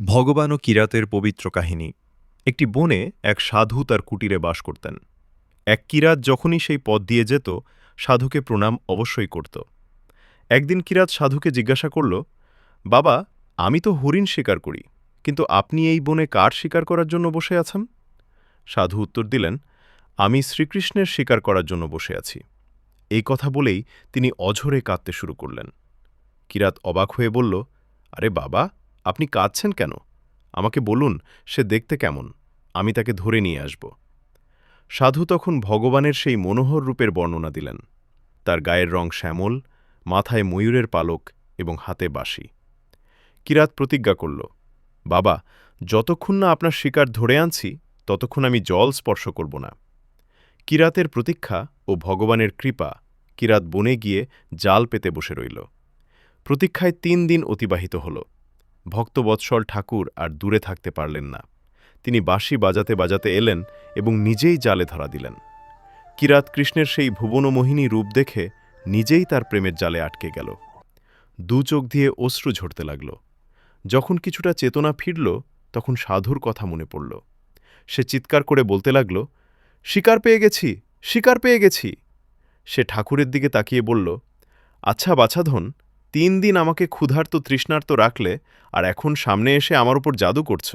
ভগবান ও কিরাতের পবিত্র কাহিনী। একটি বনে এক সাধু তার কুটিরে বাস করতেন। এক কিরাত যখনই সেই পথ দিয়ে যেত, সাধুকে প্রণাম অবশ্যই করত। একদিন কিরাত সাধুকে জিজ্ঞাসা করল, বাবা, আমি তো হরিণ শিকার করি, কিন্তু আপনি এই বনে কার শিকার করার জন্য বসে আছেন? সাধু উত্তর দিলেন, আমি শ্রীকৃষ্ণের শিকার করার জন্য বসে আছি। এই কথা বলেই তিনি অঝরে কাঁদতে শুরু করলেন। কিরাত অবাক হয়ে বলল, আরে বাবা, আপনি কাঁদছেন কেন? আমাকে বলুন, সে দেখতে কেমন? আমি তাকে ধরে নিয়ে আসব। সাধু তখন ভগবানের সেই মনোহর রূপের বর্ণনা দিলেন। তার গায়ের রং শ্যামল, মাথায় ময়ূরের পালক এবং হাতে বাঁশি। কিরাত প্রতিজ্ঞা করল, বাবা, যতক্ষণ না আপনার শিকার ধরে আনছি, ততক্ষণ আমি জল স্পর্শ করব না। কিরাতের প্রতীক্ষা ও ভগবানের কৃপা, কিরাত বনে গিয়ে জাল পেতে বসে রইল। প্রতীক্ষায় ৩ দিন অতিবাহিত হল। ভক্তবৎসল ঠাকুর আর দূরে থাকতে পারলেন না। তিনি বাঁশি বাজাতে বাজাতে এলেন এবং নিজেই জালে ধরা দিলেন। কিরাত কৃষ্ণের সেই ভুবনমোহিনী রূপ দেখে নিজেই তার প্রেমের জালে আটকে গেল। দু চোখ দিয়ে অশ্রু ঝরতে লাগল। যখন কিছুটা চেতনা ফিরল, তখন সাধুর কথা মনে পড়ল। সে চিৎকার করে বলতে লাগল, শিকার পেয়ে গেছি, শিকার পেয়ে গেছি। সে ঠাকুরের দিকে তাকিয়ে বলল, আচ্ছা বাছাধন, ৩ দিন আমাকে ক্ষুধার্ত তৃষ্ণার্ত রাখলে, আর এখন সামনে এসে আমার উপর জাদু করছ।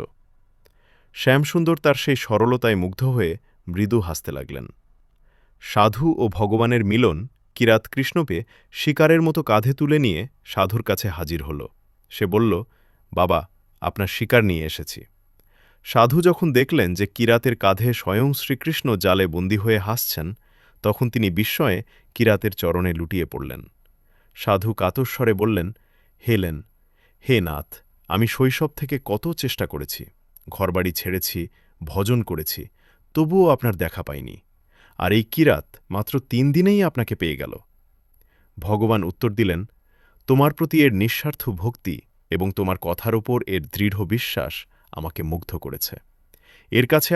শ্যামসুন্দর তার সেই সরলতায় মুগ্ধ হয়ে মৃদু হাসতে লাগলেন। সাধু ও ভগবানের মিলন কিরাত কৃষ্ণকে শিকারের মতো কাঁধে তুলে নিয়ে সাধুর কাছে হাজির হল। সে বলল, বাবা, আপনার শিকার নিয়ে এসেছি। সাধু যখন দেখলেন যে কিরাতের কাঁধে স্বয়ং শ্রীকৃষ্ণ জালে বন্দী হয়ে হাসছেন, তখন তিনি বিস্ময়ে কিরাতের চরণে লুটিয়ে পড়লেন। সাধু কাতস্বরে বললেন, হেলেন, হে নাথ, আমি শৈশব থেকে কত চেষ্টা করেছি, ঘরবাড়ি ছেড়েছি, ভজন করেছি, তবুও আপনার দেখা পাইনি। আর এই কিরাত মাত্র ৩ দিনেই আপনাকে পেয়ে গেল। ভগবান উত্তর দিলেন, তোমার প্রতি এর নিঃস্বার্থ ভক্তি এবং তোমার কথার ওপর এর দৃঢ় বিশ্বাস আমাকে মুগ্ধ করেছে। এর কাছে